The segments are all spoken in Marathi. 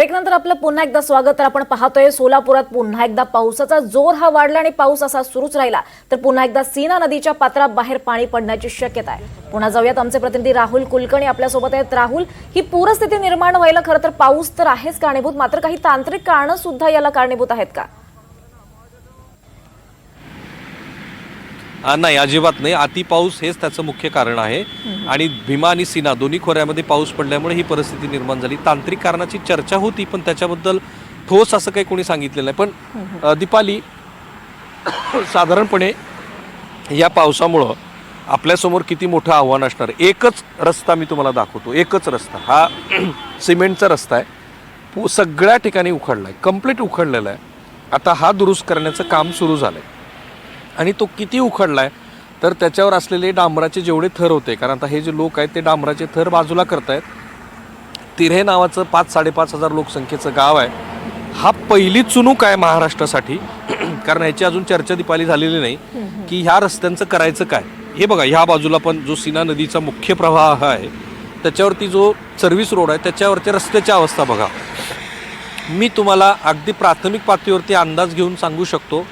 ब्रेक नंतर आपलं पुन्हा एकदा स्वागत। तर आपण पाहतोय सोलापुरात पुन्हा एकदा पावसाचा जोर हा वाढला आणि पाऊस असा सुरूच राहिला तर पुन्हा एकदा सीना नदीच्या पात्राबाहेर पाणी पडण्याची शक्यता आहे। पुन्हा जाऊयात, आमचे प्रतिनिधी राहुल कुलकर्णी आपल्या सोबत आहेत। राहुल, ही पूरस्थिती निर्माण व्हायला खरं तर पाऊस तर आहेच कारणीभूत, मात्र काही तांत्रिक कारणं सुद्धा याला कारणीभूत आहेत का? नाही, अजिबात नाही। अति पाऊस हेच त्याचं मुख्य कारण आहे आणि भीमा आणि सीना दोन्ही खोऱ्यामध्ये पाऊस पडल्यामुळे ही परिस्थिती निर्माण झाली। तांत्रिक कारणाची चर्चा होती पण त्याच्याबद्दल ठोस असं काही कोणी सांगितलेलं नाही। पण दीपाली, साधारणपणे या पावसामुळं आपल्यासमोर किती मोठं आव्हान असणार। एकच रस्ता मी तुम्हाला दाखवतो, एकच रस्ता, हा सिमेंटचा रस्ता आहे, सगळ्या ठिकाणी उखडलाय, कंप्लीट उखडलेला आहे। आता हा दुरुस्त करण्याचं काम सुरू झालंय आणि तो किती उखडलाय तर त्याच्यावर असलेले डांबराचे जेवढे थर होते, कारण आता हे जे लोक आहेत ते डांबराचे थर बाजूला करतायत। तिऱ्हे नावाचं 5-5.5 लोकसंख्येचं गाव आहे, हा पहिली चुणूक आहे महाराष्ट्रासाठी कारण ह्याची अजून चर्चा दीपाली झालेली नाही की ह्या रस्त्यांचं करायचं काय। हे बघा, ह्या बाजूला पण जो सीना नदीचा मुख्य प्रवाह आहे त्याच्यावरती जो सर्व्हिस रोड आहे त्याच्यावरच्या रस्त्याची अवस्था बघा। मी तुम्हाला अगदी प्राथमिक पातळीवरती अंदाज घेऊन सांगू शकतो,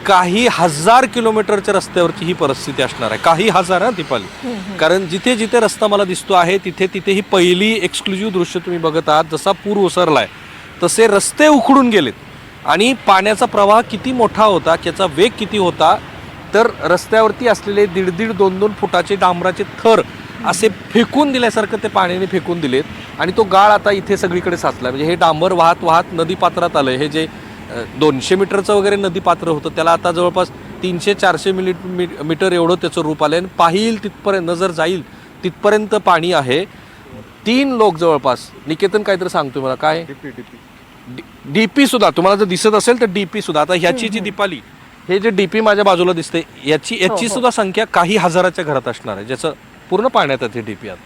काही हजार किलोमीटरच्या रस्त्यावरची ही परिस्थिती असणार आहे, काही हजार हा दीपाली। कारण जिथे जिथे रस्ता मला दिसतो आहे तिथे तिथे ही पहिली एक्सक्लुझिव्ह दृश्य तुम्ही बघत आहात। जसा पूर ओसरलाय तसे रस्ते उखडून गेलेत आणि पाण्याचा प्रवाह किती मोठा होता, त्याचा वेग किती होता, तर रस्त्यावरती असलेले 1.5-2 फुटाचे डांबराचे थर असे फेकून दिल्यासारखं ते पाण्याने फेकून दिलेत आणि तो गाळ आता इथे सगळीकडे साचला। म्हणजे हे डांबर वाहत वाहत नदी पात्रात आलंय। हे जे 200 मीटरचं वगैरे नदी पात्र होतं त्याला आता जवळपास 300-400 मीटर एवढं त्याचं रूप आलंय। पाहिल तिथपर्यंत, नजर जाईल तिथपर्यंत पाणी आहे। 3 लोक जवळपास, निकेतन काहीतरी सांगतोय मला, काय डीपी सुद्धा तुम्हाला जर दिसत असेल तर डीपी सुद्धा, आता ह्याची जी दीपाली, हे जे डीपी माझ्या बाजूला दिसते याची सुद्धा संख्या काही हजाराच्या घरात असणार आहे, ज्याचं पूर्ण पाण्यात आहे डीपी आत।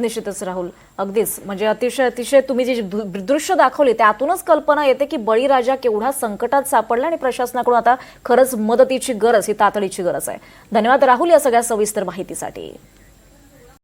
निश्चितच राहुल, अगदीच म्हणजे अतिशय तुम्ही जे दृश्य दाखवले त्यातूनच कल्पना येते की बळीराजा केवढा संकटात सापडला आणि प्रशासनाकडून आता खरंच मदतीची गरज, ही तातडीची गरज आहे। धन्यवाद राहुल या सगळ्या सविस्तर माहितीसाठी।